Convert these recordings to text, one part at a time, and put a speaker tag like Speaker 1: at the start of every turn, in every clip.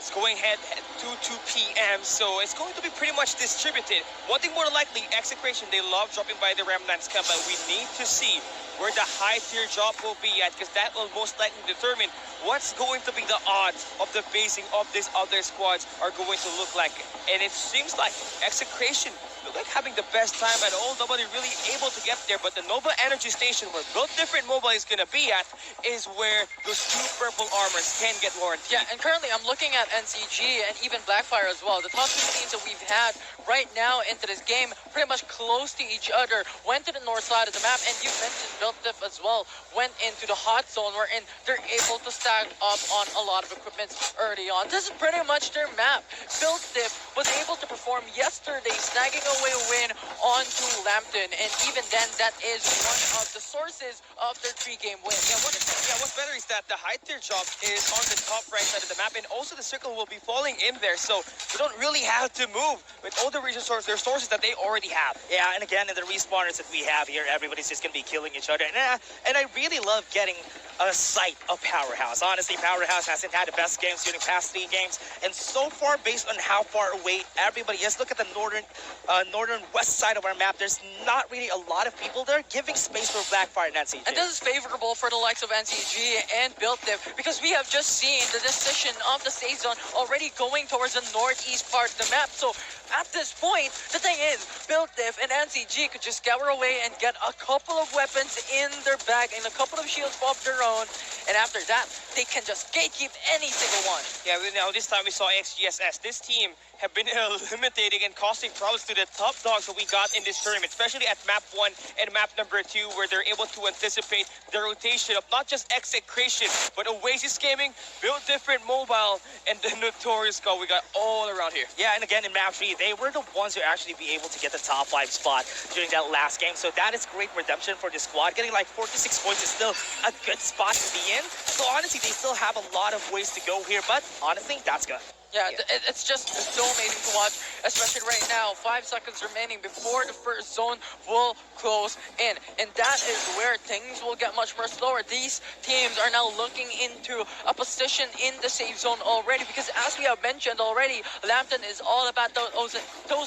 Speaker 1: It's going ahead at 2 p.m. So it's going to be pretty much distributed. One thing more than likely, Execration, they love dropping by the Remnants camp, but we need to see where the high tier drop will be at, because that will most likely determine what's going to be the odds of the facing of these other squads are going to look like. And it seems like Execration look like having the best time at all. Nobody really able to get there, but the Nova Energy Station where Built Different Mobile is going to be at is where those two purple armors can get warranted.
Speaker 2: Yeah, and currently I'm looking at NCG and even Blackfire as well. The top two teams that we've had right now into this game pretty much close to each other, went to the north side of the map, and you mentioned Built Diff as well, went into the hot zone wherein they're able to stack up on a lot of equipment early on. This is pretty much their map. Built Diff was able to perform yesterday, snagging away a win onto Lambton, and even then that is one of the sources of their 3-game win.
Speaker 1: What's better is that the high tier job is on the top right side of the map, and also the circle will be falling in there, so we don't really have to move with all the resources, their sources that they already have.
Speaker 3: Yeah, and again, in the respawners that we have here, everybody's just gonna be killing each other, and I really love getting a sight of Powerhouse. Honestly, Powerhouse hasn't had the best games during the past 3 games, and so far, based on how far away everybody is, look at the northern west side of our map. There's not really a lot of people there, giving space for Blackfire and NCG.
Speaker 2: And this is favorable for the likes of NCG and Built Diff, because we have just seen the decision of the safe zone already going towards the northeast part of the map. So at this point, the thing is, Built Diff and NCG could just scour away and get a couple of weapons in their bag and a couple of shields of their own, and after that, they can just gatekeep any single one.
Speaker 1: Yeah, now this time we saw XGSS. This team have been eliminating and causing problems to the top dogs that we got in this tournament, especially at map 1 and map number 2, where they're able to anticipate the rotation of not just Execration, but Oasis Gaming, Built Different Mobile, and the Notorious Skull we got all around here.
Speaker 3: Yeah, and again, in map 3, they were the ones who actually be able to get the top 5 spot during that last game, so that is great redemption for the squad. Getting like 46 points is still a good spot to be in, so honestly, they still have a lot of ways to go here, but honestly, that's good.
Speaker 2: Yeah, it's just so amazing to watch, especially right now. 5 seconds remaining before the first zone will close in. And that is where things will get much more slower. These teams are now looking into a position in the safe zone already, because as we have mentioned already, Lambton is all about those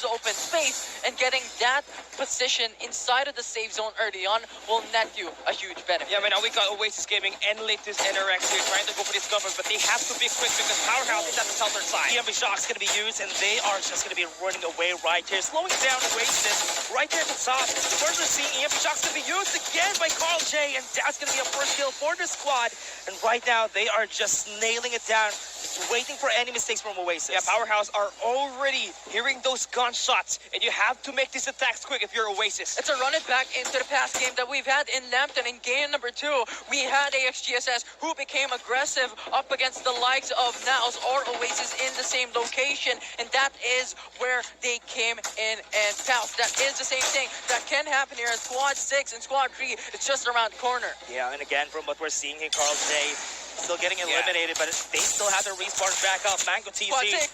Speaker 2: open space, and getting that position inside of the safe zone early on will net you a huge benefit.
Speaker 1: Yeah, but now we got Oasis Gaming and Latest NRX here trying to go for this cover, but they have to be quick because Powerhouse is at the southern side.
Speaker 3: EMP Shock's going to be used, and they are just going to be running away right here, slowing down Oasis right there at the top. First we're seeing EMP Shock's going to be used again by Carl J, and that's going to be a first kill for the squad. And right now, they are just nailing it down, just waiting for any mistakes from Oasis.
Speaker 1: Yeah, Powerhouse are already hearing those gunshots, and you have to make these attacks quick if you're Oasis.
Speaker 2: It's a run it back into the past game that we've had in Lambton. In game number 2, we had AXGSS who became aggressive up against the likes of Naos or Oasis in the same location, and that is where they came in and pounced. That is the same thing that can happen here in Squad 6 and Squad 3. It's just around the corner.
Speaker 3: Yeah, and again, from what we're seeing here, Carl J still getting eliminated, but they still have their respawns back up. Mango TZ would need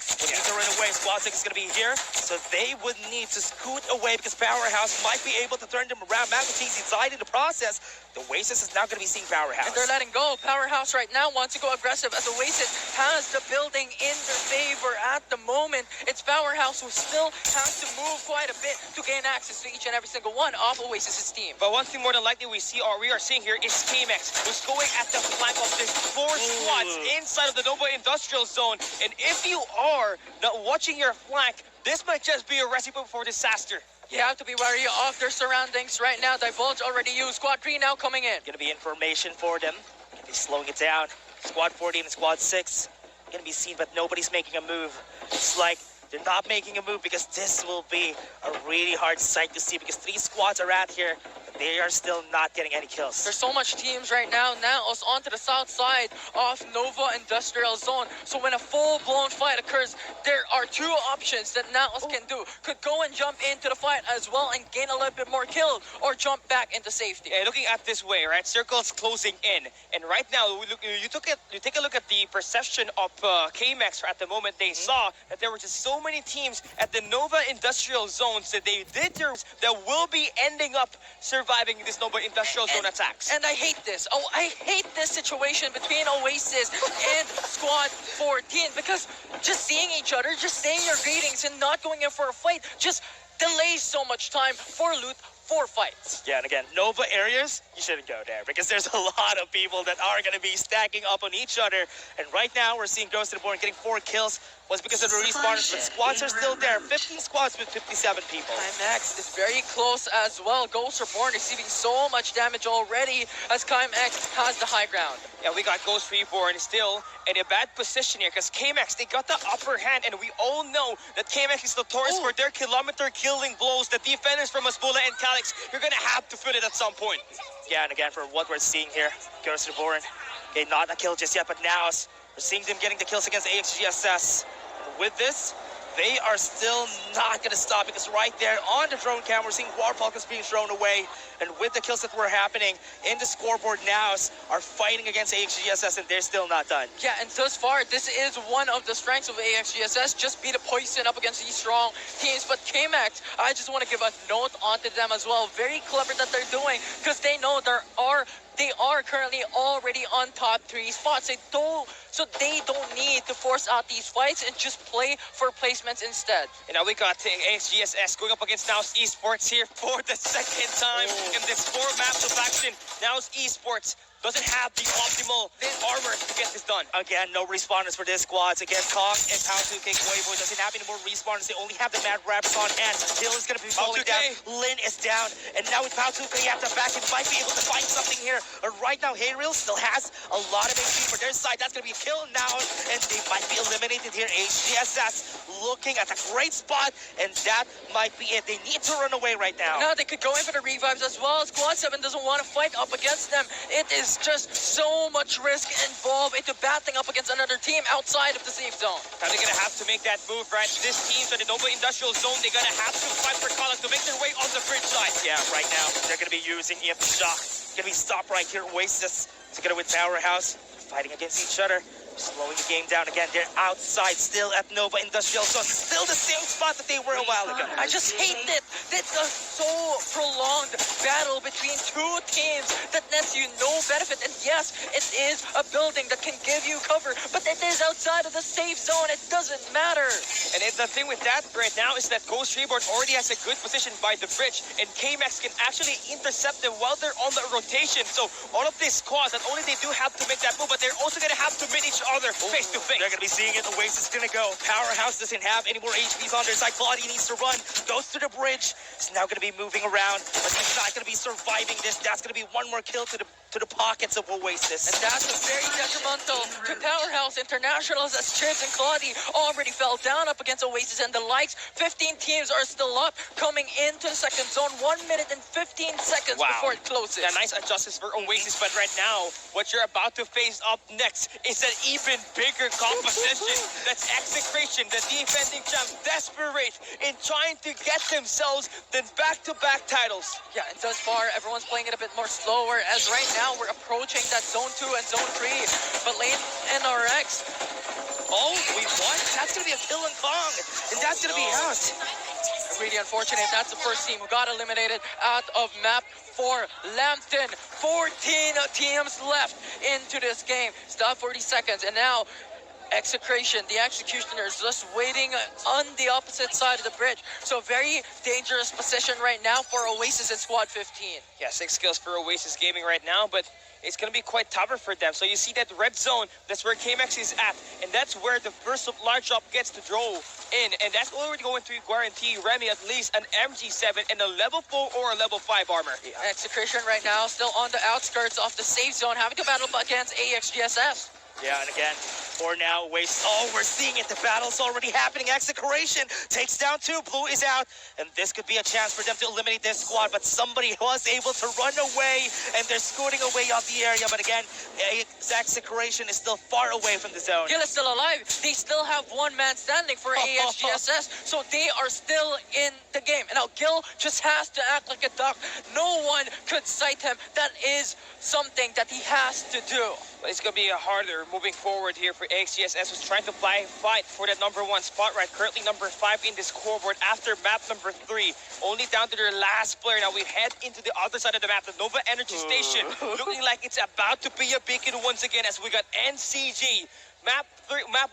Speaker 3: to run away. Squad 6 is going to be here, so they would need to scoot away because Powerhouse might be able to turn them around. Mango TZ died in the process. The Oasis is now going to be seeing Powerhouse.
Speaker 2: And they're letting go. Powerhouse right now wants to go aggressive as Oasis has the building in their favor at the moment. It's Powerhouse who still has to move quite a bit to gain access to each and every single one of Oasis's team.
Speaker 1: But one thing more than likely we are seeing here is KMX, who's going at the flank of this 4 squads inside of the Nova Industrial Zone. And if you are not watching your flank, this might just be a recipe for disaster.
Speaker 2: You have to be wary of their surroundings right now. Divulge already used. Squad 3 now coming in.
Speaker 3: Gonna be information for them. Gonna be slowing it down. Squad 40 and Squad 6 gonna be seen, but nobody's making a move. It's like they're not making a move because this will be a really hard sight to see because 3 squads are out here. They are still not getting any kills.
Speaker 2: There's so much teams right now. Naos onto the south side of Nova Industrial Zone. So when a full-blown fight occurs, there are 2 options that Naos can do. Could go and jump into the fight as well and gain a little bit more kills, or jump back into safety.
Speaker 1: Yeah, looking at this way, right? Circle's closing in, and right now, you take a look at the perception of KMX at the moment. They saw that there were just so many teams at the Nova Industrial Zones that they did that will be ending up surviving surviving this Nova Industrial Zone attacks.
Speaker 2: And I hate this. Oh, I hate this situation between Oasis and Squad 14 because just seeing each other, just saying your greetings and not going in for a fight just delays so much time for loot, for fights.
Speaker 3: Yeah, and again, Nova areas, you shouldn't go there because there's a lot of people that are going to be stacking up on each other. And right now, we're seeing Ghost of the Born getting 4 kills. Was because of the respawners, but squads are still there. 15 squads with 57 people.
Speaker 2: Kaimax is very close as well. Ghost Reborn receiving so much damage already as Kaimax has the high ground.
Speaker 1: Yeah, we got Ghost Reborn still in a bad position here because KMX, they got the upper hand, and we all know that KMX is notorious for their kilometer killing blows. The defenders from Asbula and Calix, you're gonna have to feel it at some point.
Speaker 3: Yeah, and again, for what we're seeing here, Ghost of the Born, okay, not a kill just yet, but now we're seeing them getting the kills against AXGSS. With this, they are still not going to stop because right there on the drone cam, we're seeing Warpulkers being thrown away. And with the kills that were happening in the scoreboard now, are fighting against AXGSS, and they're still not done.
Speaker 2: Yeah, and thus far, this is one of the strengths of AXGSS, just be the poison up against these strong teams. But KMAX, I just want to give a note onto them as well. Very clever that they're doing because they know they are currently already on top 3 spots. So they don't need to force out these fights and just play for placements instead.
Speaker 1: And now we got AXGSS going up against Naus Esports here for the second time in this 4 maps of action. Naus Esports doesn't have the optimal armor to get this done.
Speaker 3: Again, no respawners for this squads. Again, Kong and Pao2K Quavo doesn't have any more respawners. They only have the Mad Rabbits on hand. Hill is going to be falling down. Lin is down. And now with Pao2K at the back, he might be able to find something here. Right now, Hayreal still has a lot of HP for their side. That's going to be a kill now. And they might be eliminated here. HGSS looking at a great spot. And that might be it. They need to run away right now.
Speaker 2: Now they could go in for the revives as well. Squad 7 doesn't want to fight up against them. It is just so much risk involved into battling up against another team outside of the safe zone.
Speaker 1: Now they're gonna have to make that move, right? This team's in the Nova Industrial Zone. They're gonna have to fight for Colin to make their way on the bridge side.
Speaker 3: Yeah, right now they're gonna be using EMP Shock. Gonna be stopped right here. Oasis together with Powerhouse fighting against each other. Slowing the game down again. They're outside still at Nova Industrial. So still the same spot that they were a while ago.
Speaker 2: I just hate it. It's a so prolonged battle between 2 teams that nets you no benefit. And yes, it is a building that can give you cover, but it is outside of the safe zone. It doesn't matter.
Speaker 1: And the thing with that right now is that Ghost Reborn already has a good position by the bridge, and KMAX can actually intercept them while they're on the rotation. So all of these squads, not only they do have to make that move, but they're also going to have to meet each other face to face.
Speaker 3: They're going to be seeing it. Oasis is going to go. Powerhouse doesn't have any more HPs on their side. Claudia needs to run. Goes to the bridge. He's now going to be moving around, but he's not going to be surviving this. That's going to be one more kill to the pockets of Oasis.
Speaker 2: And that's very detrimental to Powerhouse Internationals as Chips and Claudie already fell down up against Oasis and the likes. 15 teams are still up coming into the second zone. 1 minute and 15 seconds before it closes.
Speaker 1: Yeah, nice adjustments for Oasis, but right now, what you're about to face up next is an even bigger competition. That's Execration, the defending champs, desperate in trying to get themselves the back-to-back titles.
Speaker 2: Yeah, and thus far, everyone's playing it a bit more slower as right now we're approaching that Zone 2 and Zone 3. But lane NRX,
Speaker 3: oh, we won. That's going to be a kill on Kong, and that's going to be out.
Speaker 2: really unfortunate. That's the first team who got eliminated out of map for Lambton. 14 teams left into this game. Stop 40 seconds, and now Execration, the Executioners, just waiting on the opposite side of the bridge. So very dangerous position right now for Oasis and Squad 15.
Speaker 1: Yeah, 6 kills for Oasis Gaming right now, but it's going to be quite tougher for them. So you see that red zone, that's where KMX is at, and that's where the first large drop gets to draw in, and that's already going to guarantee Remy at least an MG7 and a level 4 or a level 5 armor.
Speaker 2: Execration right now still on the outskirts of the safe zone, having to battle against AXGSS.
Speaker 3: Yeah, and again, for now, waste. Oh, we're seeing it. The battle's already happening. Execration takes down 2. Blue is out, and this could be a chance for them to eliminate this squad, but somebody was able to run away, and they're scooting away off the area. But again, Execration is still far away from the zone.
Speaker 2: Gil is still alive. They still have one man standing for AXGSS, so they are still in the game. And now Gil just has to act like a duck. No one could sight him. That is something that he has to do.
Speaker 1: But it's going to be harder moving forward here for AXGSS was trying to fight for that number 1 spot, right? Currently number 5 in the scoreboard after map number 3. Only down to their last player. Now we head into the other side of the map, the Nova Energy Station, looking like it's about to be a beacon once again as we got NCG. Map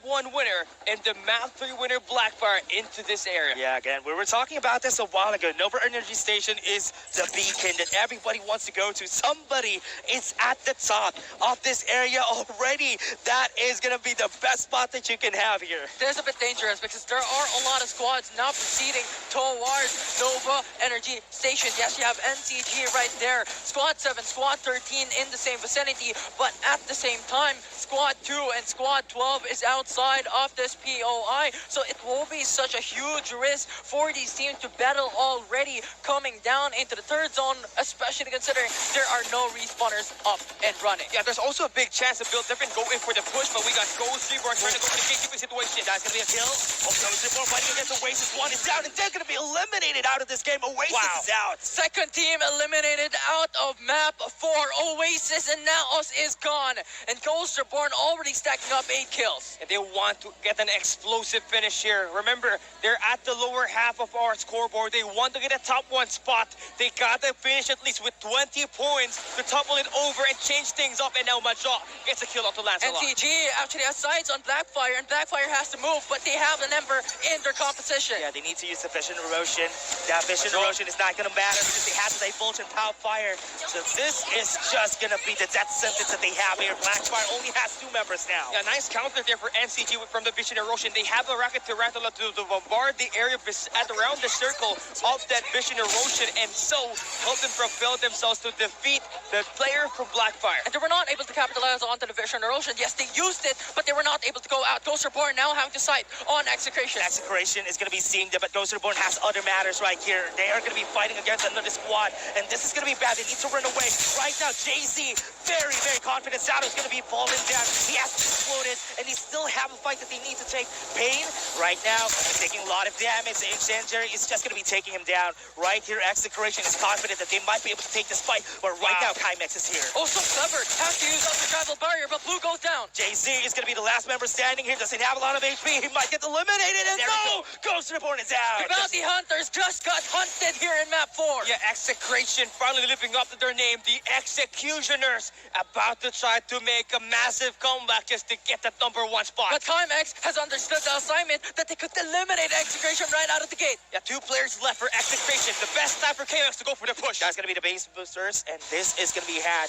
Speaker 1: 1 winner and the map 3 winner Blackfire into this area.
Speaker 3: Yeah, again, we were talking about this a while ago. Nova Energy Station is the beacon that everybody wants to go to. Somebody is at the top of this area already. That is going to be the best spot that you can have here.
Speaker 2: It is a bit dangerous because there are a lot of squads now proceeding towards Nova Energy Station. Yes, you have NCG right there. Squad 7, Squad 13 in the same vicinity, but at the same time, Squad 2 and Squad 12 is outside of this POI, so it will be such a huge risk for these teams to battle already coming down into the third zone, especially considering there are no respawners up and running.
Speaker 1: Yeah, there's also a big chance to build different, go in for the push, but we got Ghost Reborn trying to go for the gatekeeping situation.
Speaker 3: That's going to be a kill. Oh, Ghost Reborn fighting against Oasis. 1 is down, and they're going to be eliminated out of this game. Oasis is out.
Speaker 2: Second team eliminated out of map 4. Oasis and Naos is gone, and Ghost Reborn already stacking up 8 kills.
Speaker 1: And they want to get an explosive finish here. Remember, they're at the lower half of our scoreboard. They want to get a top 1 spot. They got to finish at least with 20 points to topple it over and change things up. And now Major gets a kill onto Lancelot.
Speaker 2: NCG actually has sights on Blackfire, and Blackfire has to move, but they have an Ember in their composition.
Speaker 3: Yeah, they need to use the Vision Erosion. That Vision Erosion is not going to matter because they have the Divulge and Power Fire. So this is just going to be the death sentence that they have here. Blackfire only has 2 members now.
Speaker 1: Yeah, nice counter there for NCG from the Vision Erosion. They have a rocket to rattle to bombard the area at around the circle of that Vision Erosion, and so help them propel themselves to defeat the player from Blackfire.
Speaker 2: And they were not able to capitalize onto the Vision Erosion. Yes, they used it, but they were not able to go out. Ghost Reborn now having to sight on Execration.
Speaker 3: Execration is going to be seeing them, but Ghost Reborn has other matters right here. They are going to be fighting against another squad, and this is going to be bad. They need to run away. Right now, Jay-Z, very, very confident. Shadow's going to be falling down. He has exploded, and he still have a fight that they need to take. Pain, right now, is taking a lot of damage. The Incendiary is just going to be taking him down. Right here, Execration is confident that they might be able to take this fight, but right now, Kymex is here.
Speaker 2: Oh, so clever. Has to use up the travel barrier, but Blue goes down.
Speaker 3: Jay-Z is going to be the last member standing here. Doesn't have a lot of HP. He might get eliminated, and no! Ghost Reborn is out.
Speaker 2: The Bounty Hunters just got hunted here in map 4.
Speaker 1: Yeah, Execration finally living up to their name. The Executioners about to try to make a massive comeback just to get that number 1 spot.
Speaker 2: But Timex has understood the assignment that they could eliminate Execration right out of the gate.
Speaker 1: Yeah, 2 players left for Execration. The best time for KMX to go for the push.
Speaker 3: That's going to be the base boosters, and this is going to be had.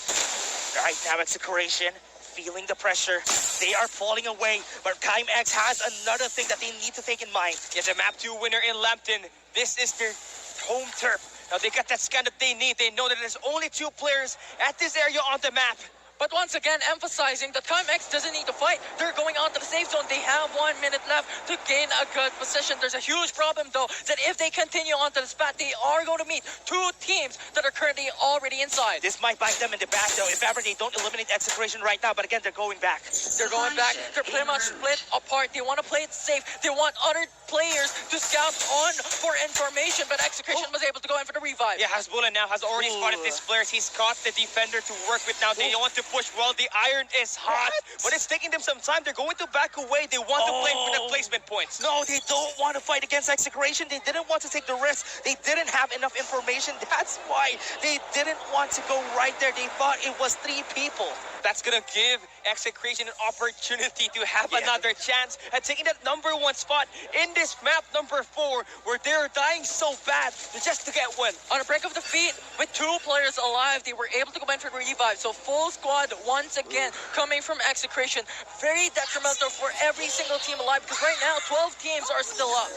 Speaker 3: Right now, Execration feeling the pressure. They are falling away, but Kymex has another thing that they need to take in mind.
Speaker 1: Yeah, the map 2 winner in Lambton. This is their home turf. Now they got that scan that they need. They know that there's only 2 players at this area on the map.
Speaker 2: But once again, emphasizing that Timex doesn't need to fight. They're going onto the safe zone. They have 1 minute left to gain a good position. There's a huge problem, though, that if they continue onto the spot, they are going to meet 2 teams that are currently already inside.
Speaker 3: This might bite them in the back, though, if ever they don't eliminate Execration right now. But again, they're going back.
Speaker 2: They're going back. They're pretty much split apart. They want to play it safe. They want other players to scout on for information, but Execration was able to go in for the revive.
Speaker 1: Yeah, Hasbulla now has already spotted these players. He's caught the defender to work with now. They want to push well. The iron is hot, but it's taking them some time. They're going to back away. They want to play for the placement points.
Speaker 3: No, they don't want to fight against Execration. They didn't want to take the risk. They didn't have enough information. That's why they didn't want to go right there. They thought it was 3 people.
Speaker 1: That's going to give Execration an opportunity to have another chance at taking that number 1 spot in this map number 4, where they're dying so bad just to get one.
Speaker 2: On a break of the feet, with 2 players alive, they were able to go in for the revive. So full squad once again coming from Execration. Very detrimental for every single team alive, because right now 12 teams are still up.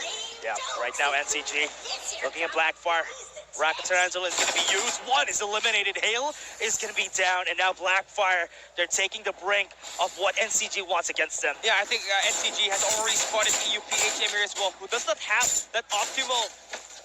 Speaker 3: Yeah, right now NCG looking at Blackfire. Rocket Tarantula is going to be used. 1 is eliminated. Hale is going to be down, and now Blackfire, they're taking the brink of what NCG wants against them.
Speaker 1: Yeah, I think NCG has already spotted EUPHM here as well, who does not have that optimal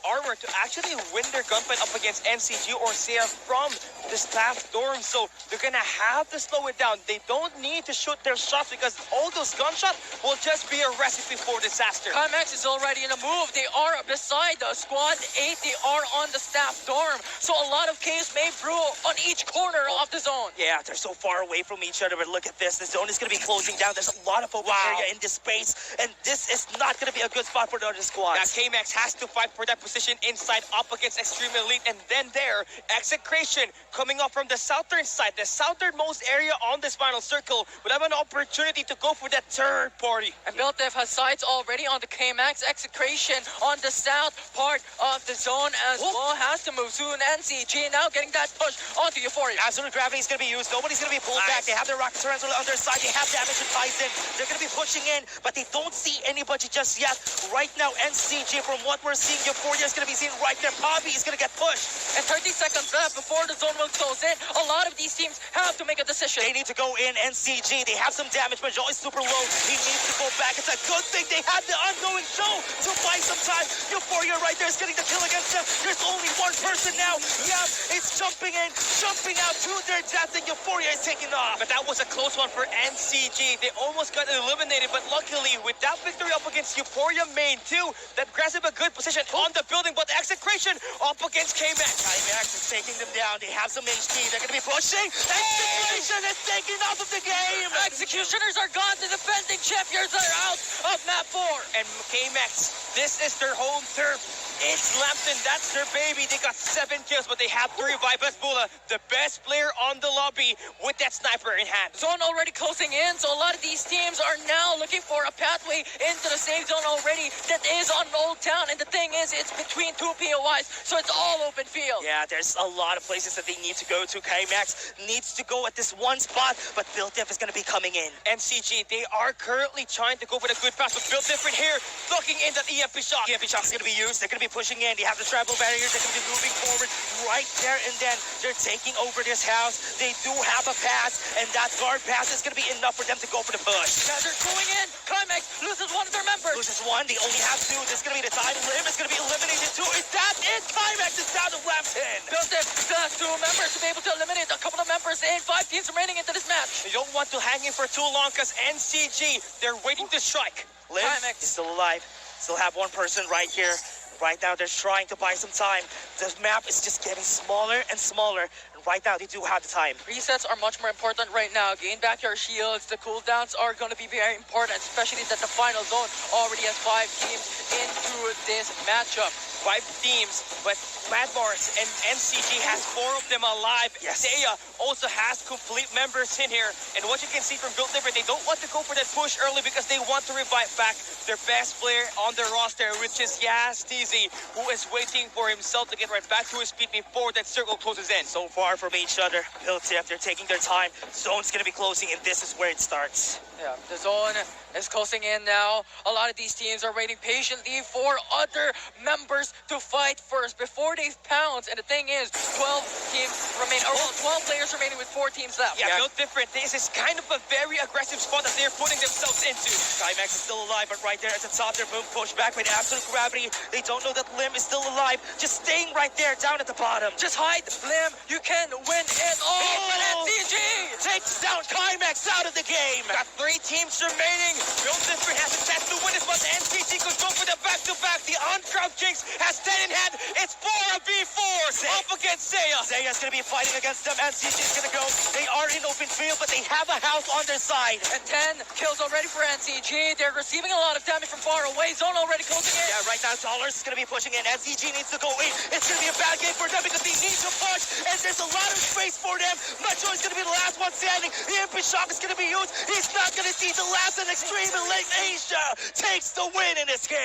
Speaker 1: armor to actually win their gunfight up against NCG or Sierra from the staff dorm, so they're gonna have to slow it down. They don't need to shoot their shots because all those gunshots will just be a recipe for disaster.
Speaker 2: Climax is already in a move. They are beside the squad 8. They are on the staff dorm. So a lot of chaos may brew on each corner of the zone.
Speaker 3: Yeah, they're so far away from each other, but look at this. The zone is going to be closing down. There's a lot of open area in this space, and this is not going to be a good spot for the other squads.
Speaker 1: Now, K-Max has to fight for that position inside up against Extreme Elite, and then there, Execration coming up from the southern side, the southernmost area on this final circle, will have an opportunity to go for that third party.
Speaker 2: And Built-Diff has sights already on the K-Max. Execration on the south part of the zone as well. Has to move soon. NCG now getting that push onto Euphoria.
Speaker 3: Absolute gravity is going to be used. Nobody's going to be pulled back. They have their rocket tarantula on their side. They have damage and Bison. They're going to be pushing in, but they don't see anybody just yet. Right now, NCG, from what we're seeing, Euphoria is going to be seen right there. Bobby is going to get pushed.
Speaker 2: And 30 seconds left before the zone will close in. A lot of these teams have to make a decision.
Speaker 3: They need to go in. NCG, they have some damage, but Joe is super low. He needs to go back. It's a good thing they had the ongoing show to buy some time. Euphoria right there is getting the kill against them. There's only one person now. Yeah, it's jumping in, jumping out to their death, and Euphoria is taking off.
Speaker 1: But that was a close one for NCG. They almost got eliminated, but luckily, with that victory up against Euphoria main 2, that grabs him a good position on the building, but Execration up against K-Max.
Speaker 3: K-Max is taking them down. They have some HP. They're going to be pushing. Execution is taken off of the game.
Speaker 2: Executioners are gone. The defending champions are out of map 4.
Speaker 1: And K-Max, this is their home turf. It's Lambton, that's their baby. They got 7 kills, but they have 3 revives. Bula, the best player on the lobby with that sniper in hand.
Speaker 2: Zone already closing in, so a lot of these teams are now looking for a pathway into the safe zone already that is on Old Town. And the thing is, it's between 2 POIs, so it's all open field.
Speaker 3: Yeah, there's a lot of places that they need to go to. K-Max needs to go at this one spot, but Built-Diff is going to be coming in.
Speaker 1: NCG, they are currently trying to go for the good pass, but Built Different here, looking in that EMP shot.
Speaker 3: EMP shot is going to be used. They're going to be pushing in. They have the travel barriers. They're going to be moving forward right there, and then they're taking over this house. They do have a pass, and that guard pass is going to be enough for them to go for the push.
Speaker 2: Now they're going in. Climax loses one of their members.
Speaker 3: Loses one. They only have 2. This is going to be the time. Lim is going to be eliminated too. Is that it? Climax is down to Lambton.
Speaker 2: Built-Diff still has 2 members to be able to eliminate a couple of members in 5 teams remaining into this match.
Speaker 1: You don't want to hang in for too long because NCG, they're waiting to strike.
Speaker 3: Lim is still alive. Still have one person right here. Right now, they're trying to buy some time. The map is just getting smaller and smaller. And right now, they do have the time.
Speaker 2: Resets are much more important right now. Gain back your shields. The cooldowns are going to be very important, especially that the final zone already has 5 teams into this matchup.
Speaker 1: 5 teams, but Mad Mars and NCG has 4 of them alive.
Speaker 3: Yes.
Speaker 1: Seiya also has complete members in here. And what you can see from Built Different, they don't want to go for that push early because they want to revive back their best player on their roster, which is Yastizi, who is waiting for himself to get right back to his feet before that circle closes in.
Speaker 3: So far from each other. Built-Diff, they're taking their time. Zone's going to be closing, and this is where it starts.
Speaker 2: Yeah, the zone is closing in now. A lot of these teams are waiting patiently for other members to fight first before they pounce. And the thing is, 12 teams remain, or well, 12 players remaining with 4 teams left.
Speaker 1: Yeah, Built Different. This is kind of a very aggressive spot that they're putting themselves into.
Speaker 3: Climax is still alive, but right there at the top, they're being pushed back with absolute gravity. They don't know that Lim is still alive. Just staying right there, down at the bottom.
Speaker 2: Just hide, Lim. You can win it all. But NCG
Speaker 3: takes down Climax out of the game.
Speaker 1: Got 3 teams remaining. Built Different has a chance to win this, but NCG could go for the back-to-back. The on-crowd Jinx has 10 in hand. It's 4v4 up against Seiya.
Speaker 3: Seiya's going to be fighting against them. NCG is going to go. They are in open field, but they have a house on their side.
Speaker 2: And 10 kills already for NCG. They're receiving a lot of damage from far away. Zone already closing in.
Speaker 3: Yeah, right now Dollars is going to be pushing in. NCG needs to go in. It's going to be a bad game for them because they need to push, and there's a lot of space for them. Macho is going to be the last one standing. The MP shock is going to be used. He's not going to see the last, and Extreme Elite Asia takes the win in this game.